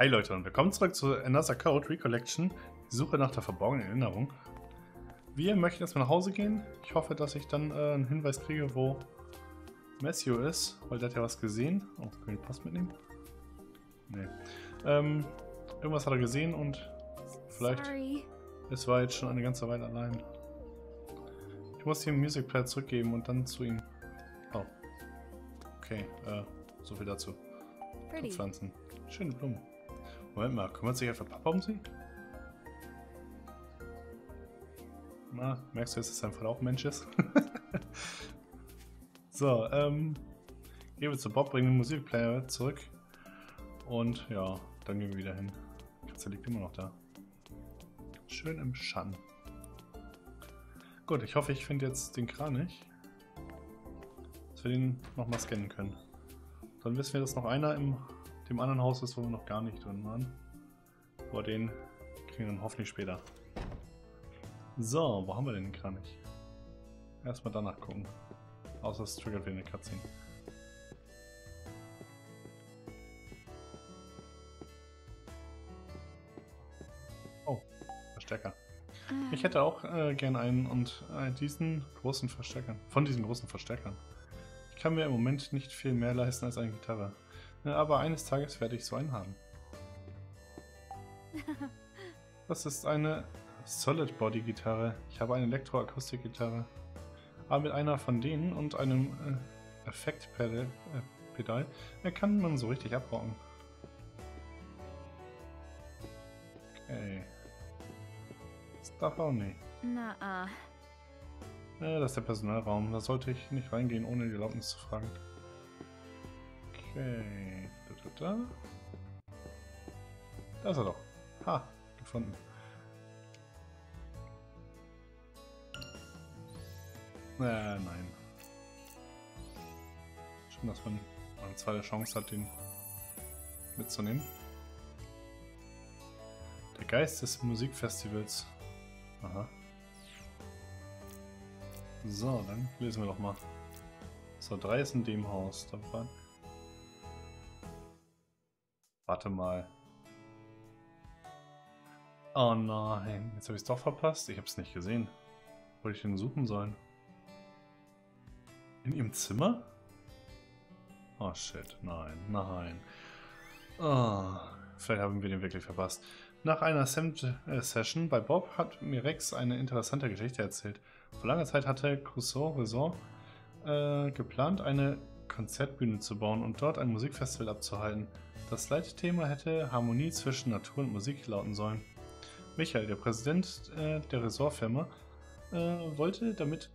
Hi Leute und willkommen zurück zu Another Code Recollection, die Suche nach der verborgenen Erinnerung. Wir möchten erstmal nach Hause gehen. Ich hoffe, dass ich dann einen Hinweis kriege, wo Matthew ist, weil der hat ja was gesehen. Oh, können wir den Pass mitnehmen? Nee. Irgendwas hat er gesehen und vielleicht ist er jetzt schon eine ganze Weile allein. Ich muss ihm Musikplayer zurückgeben und dann zu ihm. Oh. Okay, so viel dazu. Pflanzen. Schöne Blumen. Moment mal, kümmert sich etwa Papa um sie? Na, merkst du jetzt, dass sein Vater auch ein Mensch ist? So, gehen wir zu Bob, bringen den Musikplayer zurück. Und ja, dann gehen wir wieder hin. Die Katze liegt immer noch da. Schön im Schatten. Gut, ich hoffe, ich finde jetzt den Kranich. Dass wir den nochmal scannen können. Dann wissen wir, dass noch einer im dem anderen Haus ist, wo wir noch gar nicht drin waren. Aber den kriegen wir dann hoffentlich später. So, wo haben wir denn den Kranich? Erstmal danach gucken. Außer es triggert wieder eine Cutscene. Oh, Verstärker. Ich hätte auch gern einen und diesen großen Verstärkern. Von diesen großen Verstärkern. Ich kann mir im Moment nicht viel mehr leisten als eine Gitarre. Aber eines Tages werde ich so einen haben. Das ist eine Solid Body Gitarre. Ich habe eine Elektroakustik Gitarre. Aber mit einer von denen und einem Effektpedal kann man so richtig abrocken. Okay. Das darf auch nicht. Das ist der Personalraum. Da sollte ich nicht reingehen, ohne die Erlaubnis zu fragen. Okay. Da ist er doch. Ha, gefunden. Nein. Schön, dass man eine zweite Chance hat, den mitzunehmen. Der Geist des Musikfestivals. Aha. So, dann lesen wir doch mal. So, 3 ist in dem Haus. Da war... Warte mal. Oh nein, jetzt habe ich es doch verpasst. Ich habe es nicht gesehen. Wollte ich den suchen sollen? In ihrem Zimmer? Oh shit, nein. Oh, vielleicht haben wir den wirklich verpasst. Nach einer Session bei Bob hat mir Rex eine interessante Geschichte erzählt. Vor langer Zeit hatte Code geplant, eine Konzertbühne zu bauen und dort ein Musikfestival abzuhalten. Das Leitthema hätte Harmonie zwischen Natur und Musik lauten sollen. Michael, der Präsident der Ressortfirma, wollte damit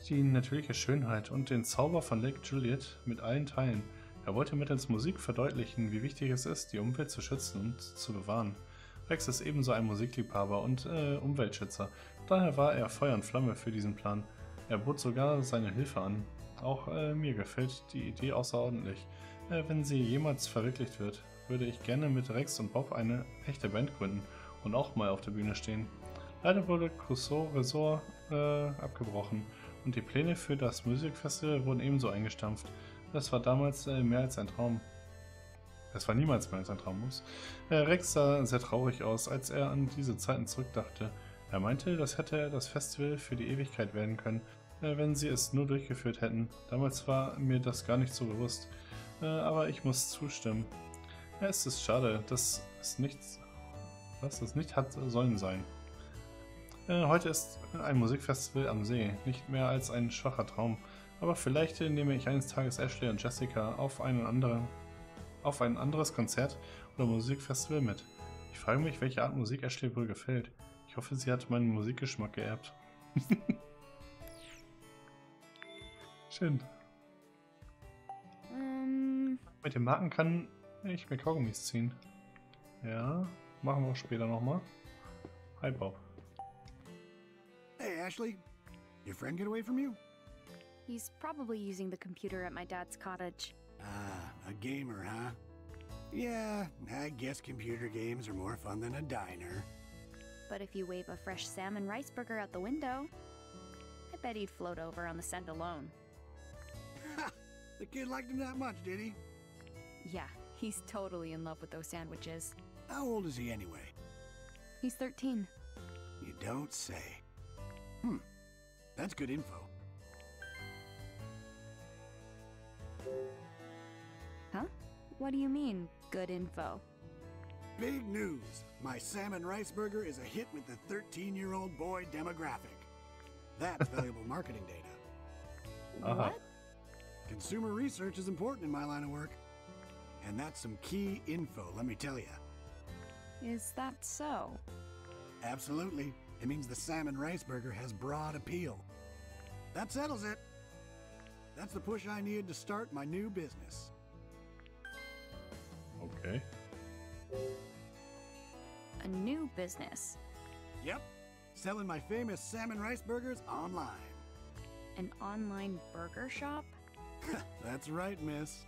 die natürliche Schönheit und den Zauber von Lake Juliet mit allen teilen. Er wollte mittels Musik verdeutlichen, wie wichtig es ist, die Umwelt zu schützen und zu bewahren. Rex ist ebenso ein Musikliebhaber und Umweltschützer. Daher war er Feuer und Flamme für diesen Plan. Er bot sogar seine Hilfe an. Auch mir gefällt die Idee außerordentlich. Wenn sie jemals verwirklicht wird, würde ich gerne mit Rex und Bob eine echte Band gründen und auch mal auf der Bühne stehen. Leider wurde Resort abgebrochen und die Pläne für das Musikfestival wurden ebenso eingestampft. Das war damals mehr als ein Traum. Es war niemals mehr als ein Traum. Rex sah sehr traurig aus, als er an diese Zeiten zurückdachte. Er meinte, das hätte das Festival für die Ewigkeit werden können, wenn sie es nur durchgeführt hätten. Damals war mir das gar nicht so bewusst. Aber ich muss zustimmen. Es ist schade, dass es nicht hat sollen sein. Heute ist ein Musikfestival am See, nicht mehr als ein schwacher Traum. Aber vielleicht nehme ich eines Tages Ashley und Jessica auf ein anderes Konzert oder Musikfestival mit. Ich frage mich, welche Art Musik Ashley wohl gefällt. Ich hoffe, sie hat meinen Musikgeschmack geerbt. Schön. Mit dem Marken kann ich mir Kaugummis ziehen. Ja, machen wir auch später nochmal. Hi Bob. Hey Ashley, your friend get away from you? He's probably using the computer at my dad's cottage. Ah, a gamer, huh? Yeah, I guess computer games are more fun than a diner. But if you wave a fresh salmon rice burger out the window, I bet he'd float over on the scent alone. Ha! The kid liked him that much, did he? Yeah, He's totally in love with those sandwiches. How old is he anyway? He's 13. You don't say. That's good info. Huh? What do you mean, good info? Big news. My salmon rice burger is a hit with the 13-year-old boy demographic. That's valuable marketing data. What? Consumer research is important in my line of work. And that's some key info, let me tell you. Is that so? Absolutely. It means the salmon rice burger has broad appeal. That settles it. That's the push I needed to start my new business. Okay. A new business. Yep. Selling my famous salmon rice burgers online. An online burger shop? That's right, miss.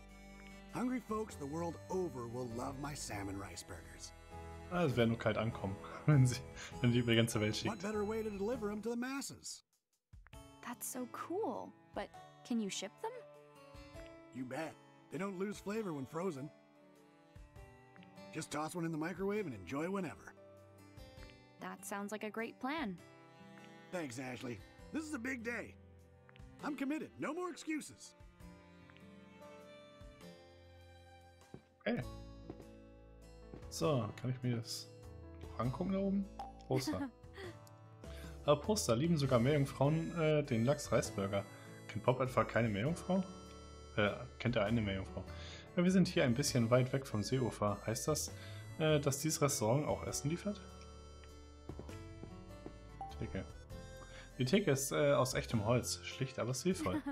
Hungry folks the world over will love my salmon rice burgers. Es werden nur kalt ankommen, wenn die über die ganze Welt What schickt. better way to deliver them to the masses? That's so cool. But can you ship them? You bet. They don't lose flavor when frozen. Just toss one in the microwave and enjoy whenever. That sounds like a great plan. Thanks, Ashley. This is a big day. I'm committed. No more excuses. Okay. So, kann ich mir das angucken da oben? Poster. Poster lieben sogar Meerjungfrauen den Lachs-Reisburger. Kennt Bob etwa keine Meerjungfrau? Kennt er eine Meerjungfrau? Ja, wir sind hier ein bisschen weit weg vom Seeufer. Heißt das, dass dieses Restaurant auch Essen liefert? Theke. Die Theke ist aus echtem Holz, schlicht aber stilvoll.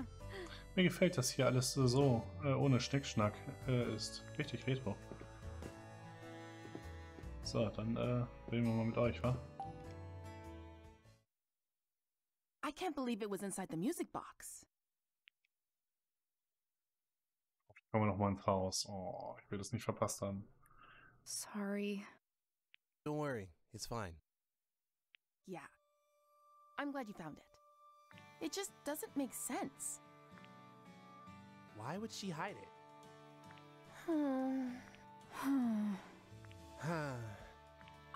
Mir gefällt, dass hier alles so ohne Schnickschnack ist. Richtig retro. So, dann reden wir mal mit euch, wa? I can't believe it was inside the music box. Kommen wir nochmal ins Haus. Oh, ich will das nicht verpasst haben. Sorry. Don't worry, it's fine. Yeah. I'm glad you found it. It just doesn't make sense. Why would she hide it?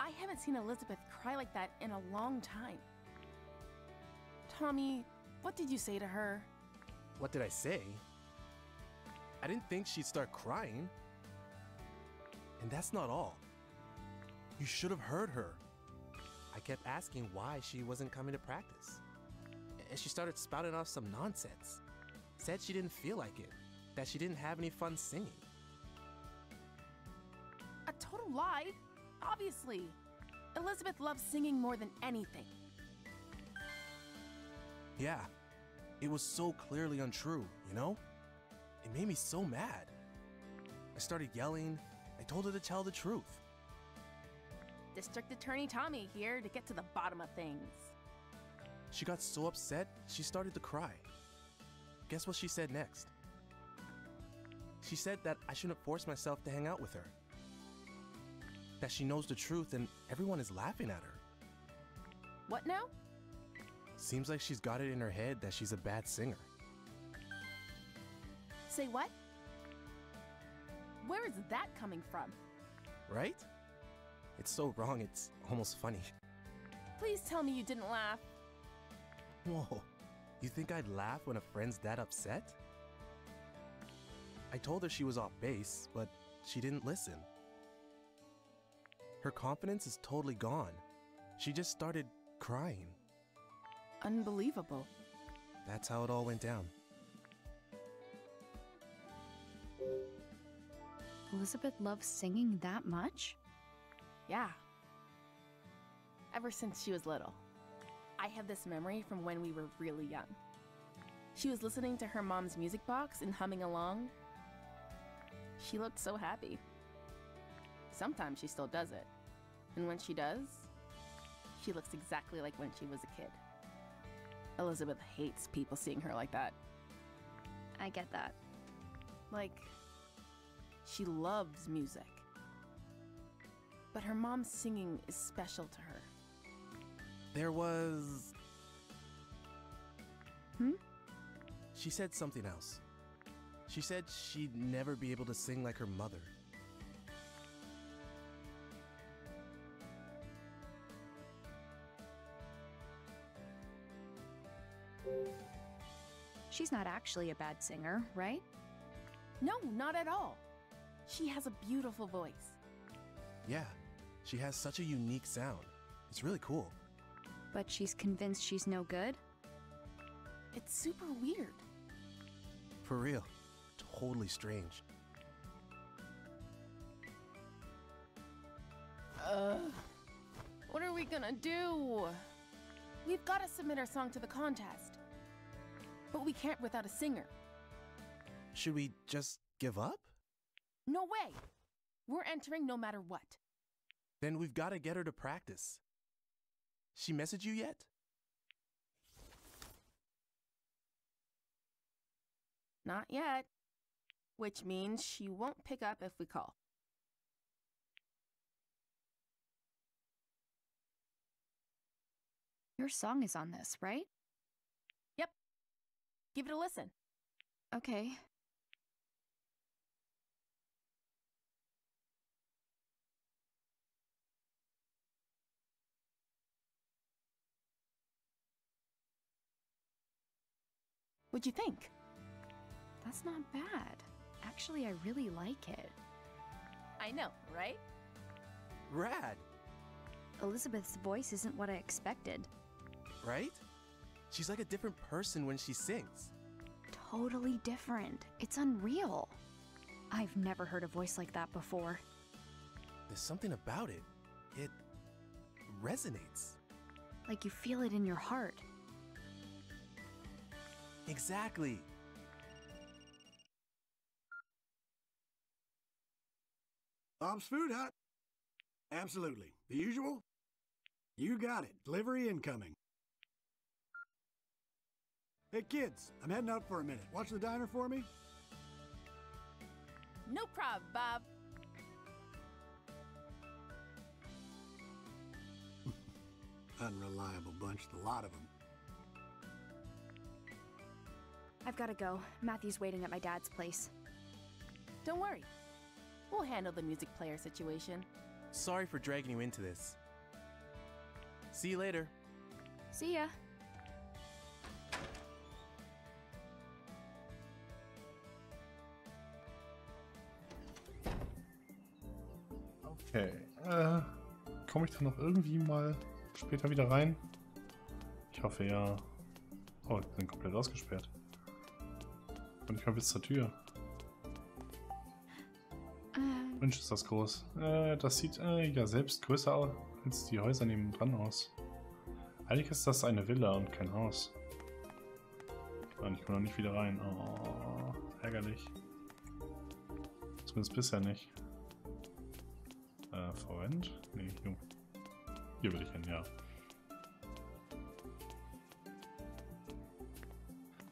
I haven't seen Elizabeth cry like that in a long time. Tommy, what did you say to her? What did I say? I didn't think she'd start crying. And that's not all. You should have heard her. I kept asking why she wasn't coming to practice. And she started spouting off some nonsense. Said she didn't feel like it, that she didn't have any fun singing. A total lie? Obviously. Elizabeth loves singing more than anything. Yeah, it was so clearly untrue, you know? It made me so mad. I started yelling. I told her to tell the truth. District Attorney Tommy here to get to the bottom of things. She got so upset, she started to cry. Guess what she said next? She said that I shouldn't force myself to hang out with her. That she knows the truth and everyone is laughing at her. What now? Seems like she's got it in her head that she's a bad singer. Say what? Where is that coming from? Right? It's so wrong, it's almost funny. Please tell me you didn't laugh. Whoa, you think I'd laugh when a friend's that upset? I told her she was off base, but she didn't listen. Her confidence is totally gone. She just started crying. Unbelievable. That's how it all went down. Elizabeth loves singing that much? Yeah. Ever since she was little. I have this memory from when we were really young. She was listening to her mom's music box and humming along. She looked so happy. Sometimes she still does it. And when she does, she looks exactly like when she was a kid. Elizabeth hates people seeing her like that. I get that. Like, she loves music. But her mom's singing is special to her. There was... She said something else. She said she'd never be able to sing like her mother. She's not actually a bad singer, right? No, not at all. She has a beautiful voice. Yeah, she has such a unique sound. It's really cool. But she's convinced she's no good? It's super weird. For real. Totally strange. What are we gonna do? We've got to submit our song to the contest. But we can't without a singer. Should we just give up? No way! We're entering no matter what. Then we've got to get her to practice. She messaged you yet? Not yet. Which means she won't pick up if we call. Your song is on this, right? Yep. Give it a listen. Okay. What'd you think? That's not bad. Actually, I really like it. I know, right? Rad, Elizabeth's voice isn't what I expected. right? She's like a different person when she sings. Totally different. It's unreal. I've never heard a voice like that before. There's something about it. It resonates. Like you feel it in your heart. Exactly. Bob's Food Hut. Absolutely. The usual? You got it. Delivery incoming. Hey kids, I'm heading out for a minute. Watch the diner for me? No prob, Bob. Unreliable bunch, the lot of them. I've got to go. Matthew's waiting at my dad's place. Don't worry. We'll handle the music player situation. Sorry for dragging you into this. See you later. See ya. Okay. Komme ich da noch irgendwie mal später wieder rein? Ich hoffe ja. Oh, ich bin komplett ausgesperrt. Und ich mal bis zur Tür. Mensch, ist das groß. Das sieht ja selbst größer aus als die Häuser nebendran aus. Eigentlich ist das eine Villa und kein Haus. Und ich komme noch nicht wieder rein. Oh, ärgerlich. Zumindest bisher nicht. Vorwend? Nee, hier will ich hin, ja.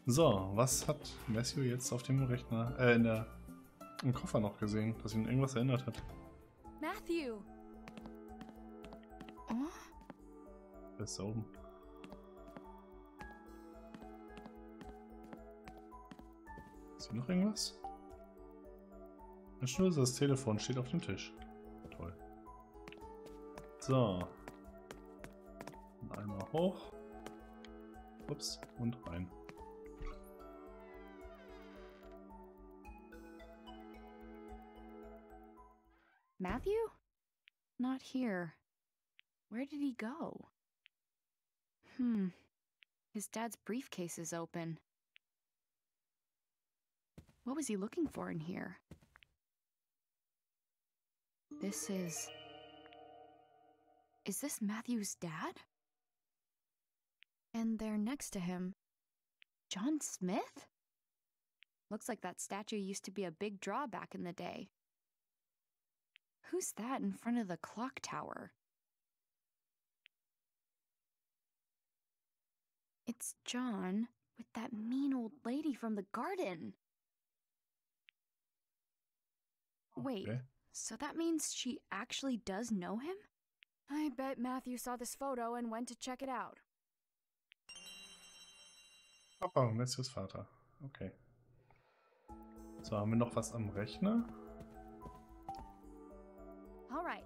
So, was hat Matthew jetzt auf dem Rechner, im Koffer noch gesehen, dass ihn irgendwas erinnert hat? Matthew! Oh? Der ist da oben. Ist hier noch irgendwas? Ein Schnur, das Telefon steht auf dem Tisch. Toll. So. Und einmal hoch. Ups, und rein. Matthew? Not here. Where did he go? His dad's briefcase is open. What was he looking for in here? Is this Matthew's dad? And there next to him, John Smith? Looks like that statue used to be a big draw back in the day. Who's that in front of the clock tower? It's John with that mean old lady from the garden. Wait, Okay. so that means she actually does know him? I bet Matthew saw this photo and went to check it out. Papa, Matthews Vater. Okay. So, haben wir noch was am Rechner? All right.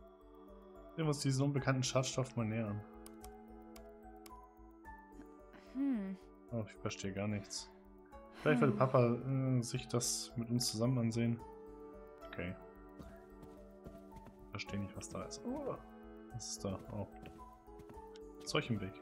Wir uns diesen unbekannten Schadstoff mal nähern. Oh, ich verstehe gar nichts. Vielleicht will Papa sich das mit uns zusammen ansehen. Okay. Ich verstehe nicht, was da ist. Oh, was ist da? Oh. Zeug im Weg.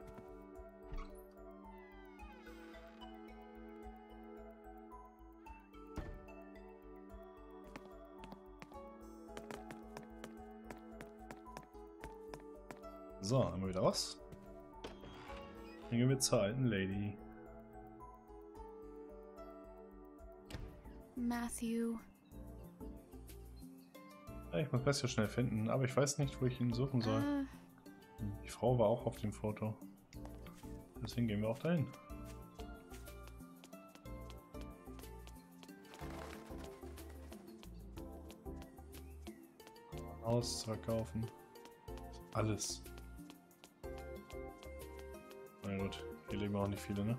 So, einmal wieder raus. Dann gehen wir zur alten Lady. Matthew. Ja, ich muss besser schnell finden, aber ich weiß nicht, wo ich ihn suchen soll. Die Frau war auch auf dem Foto. Deswegen gehen wir auch dahin. Haus verkaufen. Alles. Na gut, hier leben auch nicht viele, ne?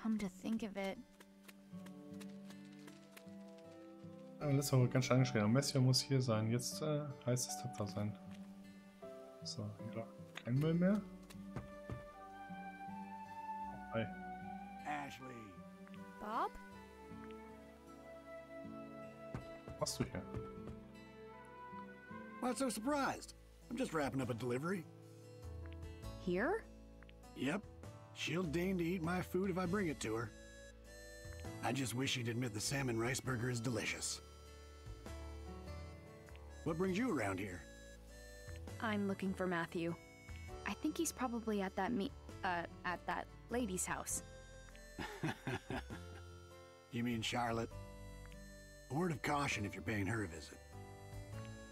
Come to think of it. Das war ganz schön angeschrieben. Messi muss hier sein. Jetzt heißt es tapfer sein. So, hier kein Müll mehr. Hi. Ashley. Bob? Was machst du hier? Why so surprised? I'm just wrapping up a delivery. Here? Yep. She'll deign to eat my food if I bring it to her. I just wish she'd admit the salmon rice burger is delicious. What brings you around here? I'm looking for Matthew. I think he's probably at that at that lady's house. You mean Charlotte? A word of caution if you're paying her a visit.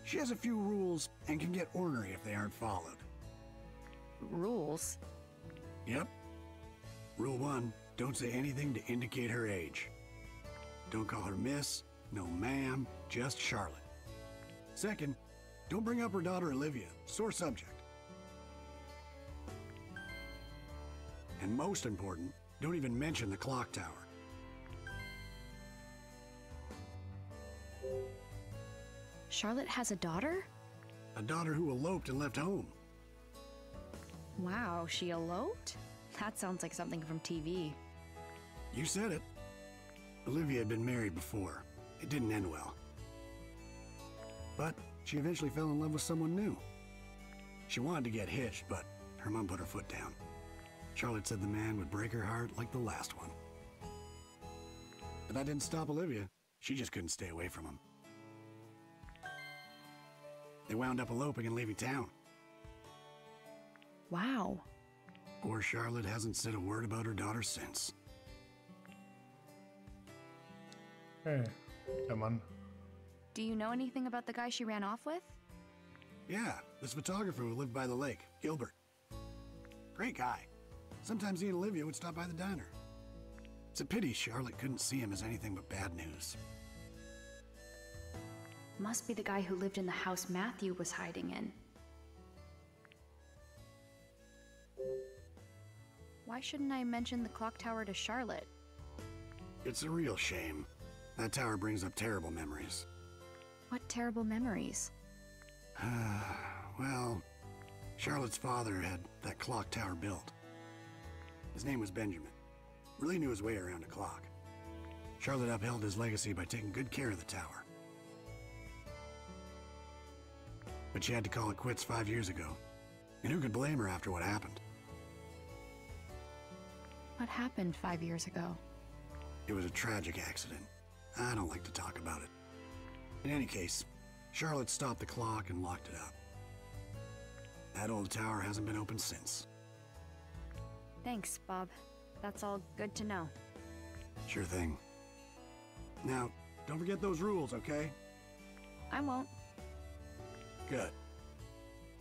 She has a few rules and can get ornery if they aren't followed. Rules? Yep. Rule 1, don't say anything to indicate her age. Don't call her miss, no ma'am, just Charlotte. Second, don't bring up her daughter Olivia, sore subject. And most important, don't even mention the clock tower. Charlotte has a daughter? A daughter who eloped and left home. Wow, she eloped? That sounds like something from TV. You said it. Olivia had been married before. It didn't end well. But she eventually fell in love with someone new. She wanted to get hitched, but her mom put her foot down. Charlotte said the man would break her heart like the last one. But that didn't stop Olivia. She just couldn't stay away from him. They wound up eloping and leaving town. Wow. Poor Charlotte hasn't said a word about her daughter since. Hey, der Mann. Do you know anything about the guy she ran off with? Yeah, this photographer who lived by the lake, Gilbert. Great guy. Sometimes he and Olivia would stop by the diner. It's a pity Charlotte couldn't see him as anything but bad news. Must be the guy who lived in the house Matthew was hiding in. Why shouldn't I mention the clock tower to Charlotte? It's a real shame. That tower brings up terrible memories. What terrible memories? Well, Charlotte's father had that clock tower built. His name was Benjamin. Really knew his way around a clock. Charlotte upheld his legacy by taking good care of the tower. But she had to call it quits 5 years ago. And who could blame her after what happened? What happened 5 years ago? It was a tragic accident. I don't like to talk about it. In any case, Charlotte stopped the clock and locked it up. That old tower hasn't been opened since. Thanks, Bob. That's all good to know. Sure thing. Now, don't forget those rules, okay? I won't. Good.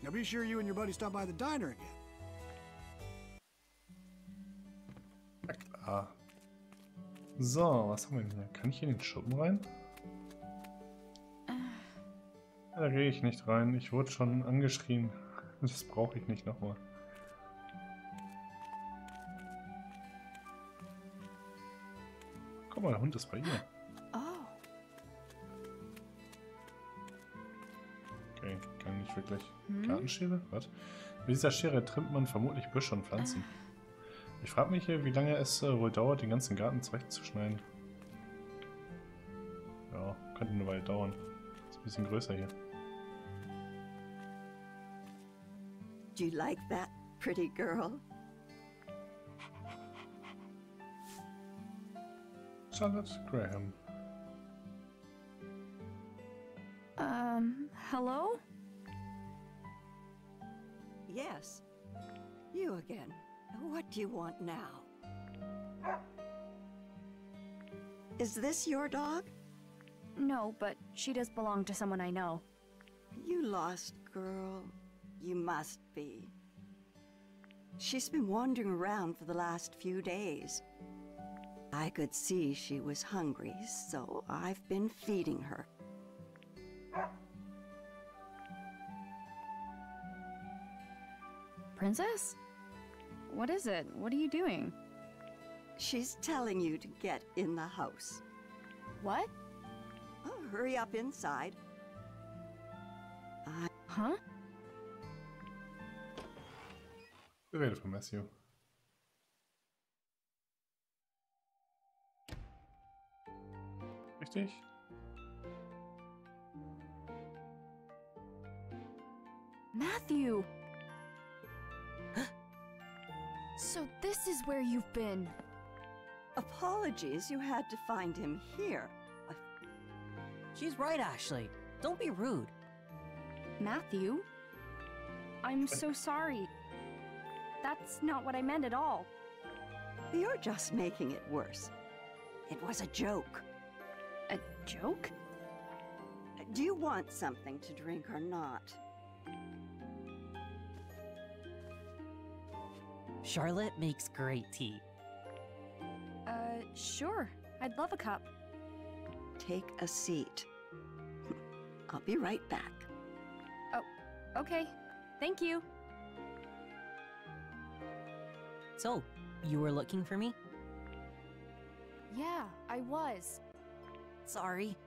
Now be sure you and your buddy stop by the diner again. Ja klar. So, was haben wir denn hier? Kann ich hier in den Schuppen rein? Ja, da gehe ich nicht rein. Ich wurde schon angeschrien. Das brauche ich nicht nochmal. Guck mal, der Hund ist bei ihr. Oh. Okay, kann nicht wirklich. Gartenschere? Was? Mit dieser Schere trimmt man vermutlich Büsche und Pflanzen. Ich frage mich hier, wie lange es wohl dauert, den ganzen Garten zurechtzuschneiden. Ja, könnte eine Weile dauern. Ist ein bisschen größer hier. Do you like that, pretty girl? Charlotte Graham. Hello? Yes. You again. What do you want now? Is this your dog? No, but she does belong to someone I know. You lost girl. You must be. She's been wandering around for the last few days. I could see she was hungry, so I've been feeding her. Princess? What is it? What are you doing? She's telling you to get in the house. What? Oh, hurry up inside. Huh? Rede von Matthew. Richtig? Matthew! So this is where you've been. Apologies, you had to find him here. She's right, Ashley. Don't be rude. Matthew? I'm so sorry. That's not what I meant at all. You're just making it worse. It was a joke. A joke? Do you want something to drink or not? Charlotte makes great tea. Sure. I'd love a cup. Take a seat. I'll be right back. Oh, okay. Thank you. So, you were looking for me? Yeah, I was. Sorry,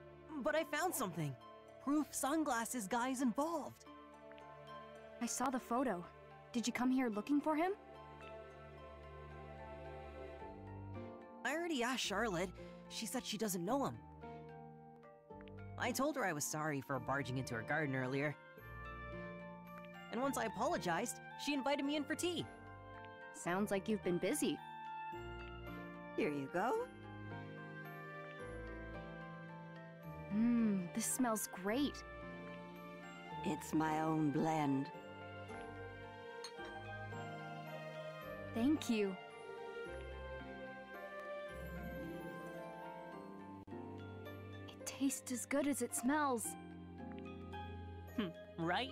but I found something. Proof sunglasses guy's involved. I saw the photo. Did you come here looking for him? I already asked Charlotte. She said she doesn't know him. I told her I was sorry for barging into her garden earlier. And once I apologized, she invited me in for tea. Sounds like you've been busy. Here you go. This smells great. It's my own blend. Thank you. It tastes as good as it smells. Right?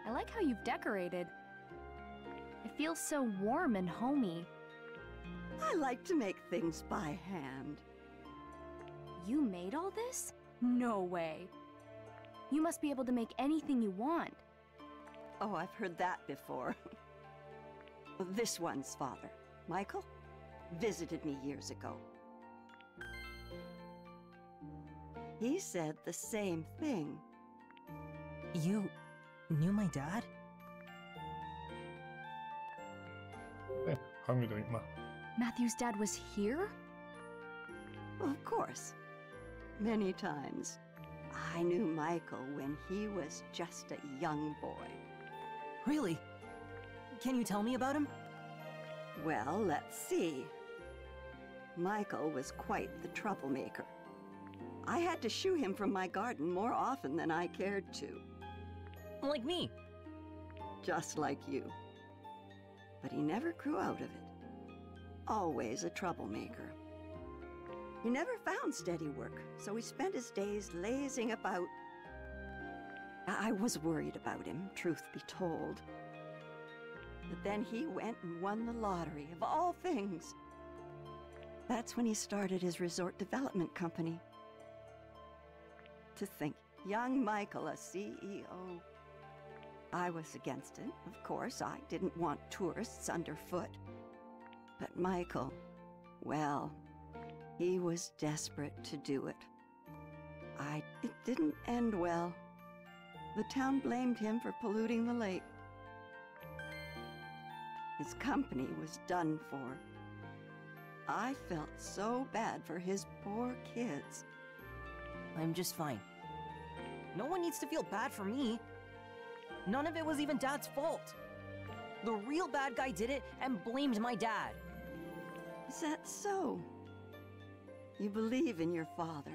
I like how you've decorated. It feels so warm and homey. I like to make things by hand. You made all this? No way. You must be able to make anything you want. Oh, I've heard that before. This one's father, Michael, visited me years ago. He said the same thing. You knew my dad? Hey, fragen wir direkt mal. Matthew's dad was here? Of course. Many times. I knew Michael when he was just a young boy. Really? Can you tell me about him? Well, let's see. Michael was quite the troublemaker. I had to shoo him from my garden more often than I cared to. Like me. Just like you. But he never grew out of it. Always a troublemaker. He never found steady work, so he spent his days lazing about. I was worried about him, truth be told. But then he went and won the lottery, of all things. That's when he started his resort development company. To think, Young Michael, a CEO. I was against it, of course. I didn't want tourists underfoot. But Michael, well, he was desperate to do it. It didn't end well. The town blamed him for polluting the lake. His company was done for. I felt so bad for his poor kids. I'm just fine. No one needs to feel bad for me. None of it was even Dad's fault. The real bad guy did it and blamed my dad. Is that so? You believe in your father?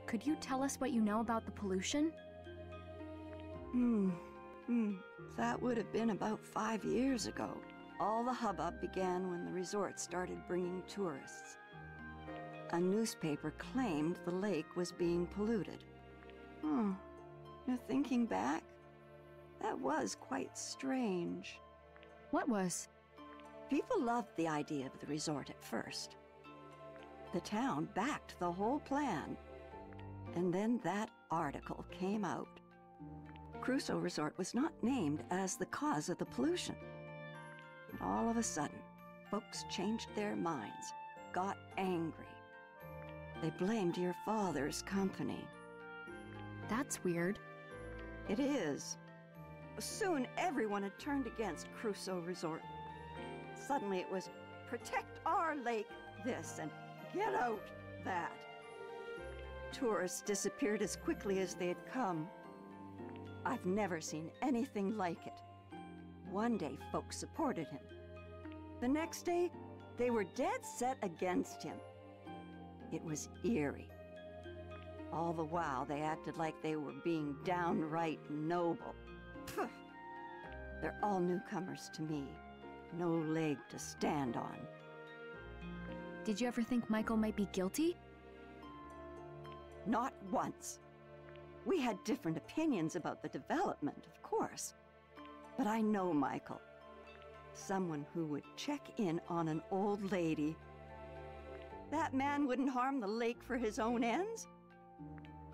Could you tell us what you know about the pollution? That would have been about 5 years ago. All the hubbub began when the resort started bringing tourists. A newspaper claimed the lake was being polluted. You're thinking back? That was quite strange. What was? People loved the idea of the resort at first. The town backed the whole plan. And then that article came out. Crusoe Resort was not named as the cause of the pollution. But all of a sudden, folks changed their minds, got angry. They blamed your father's company. That's weird. It is. Soon everyone had turned against Crusoe Resort. Suddenly it was protect our lake this and get out that. Tourists disappeared as quickly as they had come. I've never seen anything like it. One day folks supported him. The next day they were dead set against him. It was eerie. All the while they acted like they were being downright noble. Phew. They're all newcomers to me. No leg to stand on. Did you ever think Michael might be guilty? Not once. We had different opinions about the development, of course. But I know Michael. Someone who would check in on an old lady. That man wouldn't harm the lake for his own ends.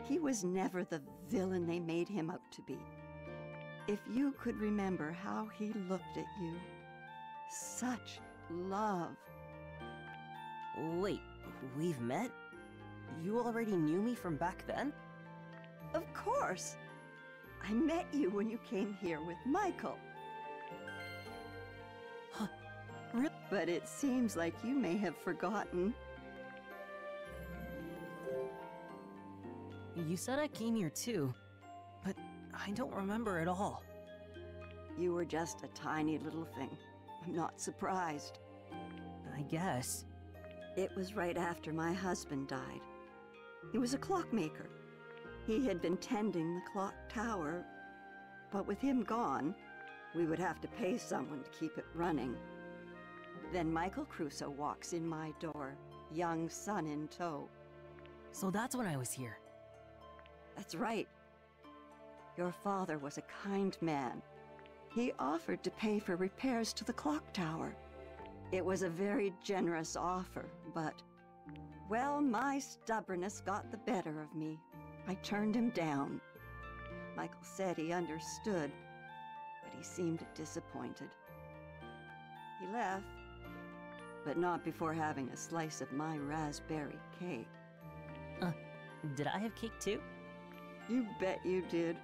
He was never the villain they made him out to be. If you could remember how he looked at you. Such love. Wait, we've met? You already knew me from back then? Of course. I met you when you came here with Michael. Huh. But it seems like you may have forgotten. You said I came here too, but I don't remember at all. You were just a tiny little thing. I'm not surprised. I guess. It was right after my husband died. He was a clockmaker. He had been tending the clock tower, but with him gone, we would have to pay someone to keep it running. Then Michael Crusoe walks in my door, young son in tow. So that's when I was here. That's right. Your father was a kind man. He offered to pay for repairs to the clock tower. It was a very generous offer, but, well, my stubbornness got the better of me. I turned him down. Michael said he understood, but he seemed disappointed. He left, but not before having a slice of my raspberry cake. Did I have cake too? You bet you did.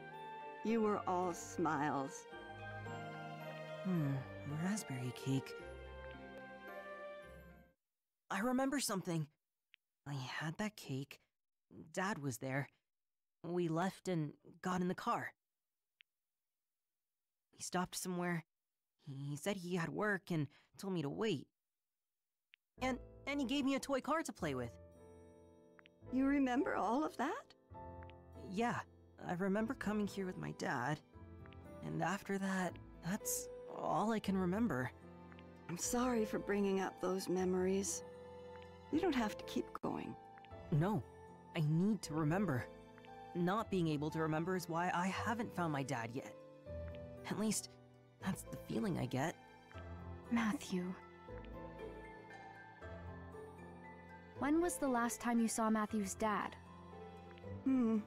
You were all smiles. Raspberry cake. I remember something. I had that cake. Dad was there. We left and got in the car. We stopped somewhere. He said he had work and told me to wait. And he gave me a toy car to play with. You remember all of that? Yeah, I remember coming here with my dad. And after that, that's all I can remember. I'm sorry for bringing up those memories. You don't have to keep going. No, I need to remember. Not being able to remember is why I haven't found my dad yet. At least, that's the feeling I get. Matthew. When was the last time you saw Matthew's dad? Well,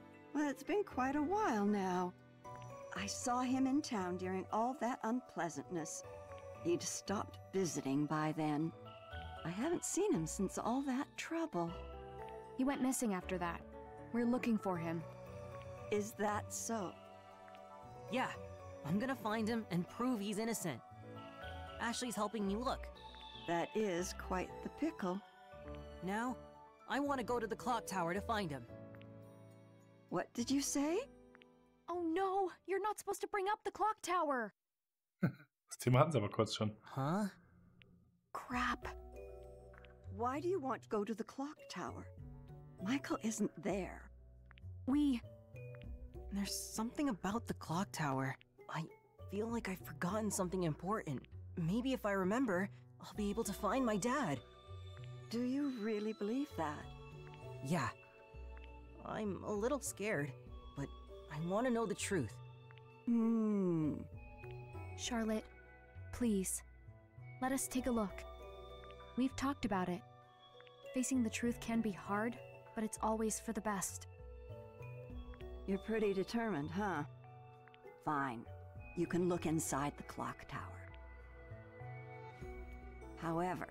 it's been quite a while now. I saw him in town during all that unpleasantness. He'd stopped visiting by then. I haven't seen him since all that trouble. He went missing after that. We're looking for him. Is that so? Yeah, I'm gonna find him and prove he's innocent. Ashley's helping me look. That is quite the pickle. Now, I want to go to the clock tower to find him. What did you say? Oh no, you're not supposed to bring up the clock tower. Das Thema hatten sie aber kurz schon. Huh? Crap. Why do you want to go to the clock tower? Michael isn't there. There's something about the clock tower. I feel like I've forgotten something important. Maybe if I remember, I'll be able to find my dad. Do you really believe that? Yeah. I'm a little scared, but I want to know the truth. Charlotte, please, let us take a look. We've talked about it. Facing the truth can be hard, but it's always for the best. You're pretty determined, huh? Fine. You can look inside the clock tower. However,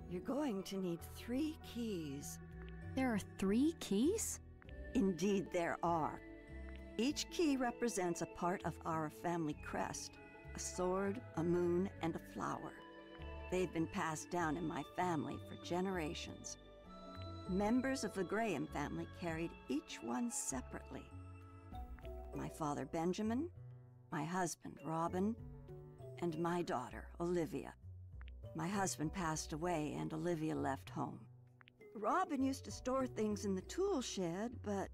you're going to need 3 keys. There are 3 keys? Indeed, there are. Each key represents a part of our family crest: a sword, a moon, and a flower. They've been passed down in my family for generations. Members of the Graham family carried each one separately. My father Benjamin, my husband Robin, and my daughter Olivia. My husband passed away and Olivia left home. Robin used to store things in the tool shed, but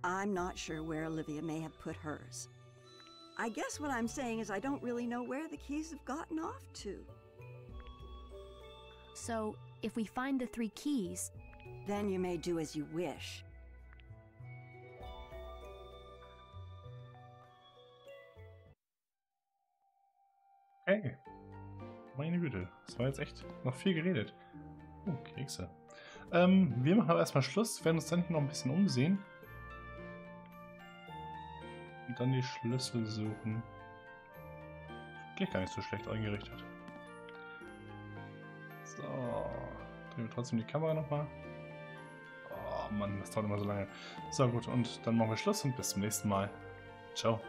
I'm not sure where Olivia may have put hers. I guess what I'm saying is I don't really know where the keys have gotten off to. So, if we find the 3 keys, then you may do as you wish. Hey, meine Güte, das war jetzt echt noch viel geredet. Oh, Kekse. Wir machen aber erstmal Schluss, werden uns dann noch ein bisschen umsehen. Und dann die Schlüssel suchen. Klingt gar nicht so schlecht eingerichtet. So, drehen wir trotzdem die Kamera nochmal. Oh Mann, das dauert immer so lange. So gut, und dann machen wir Schluss und bis zum nächsten Mal. Ciao.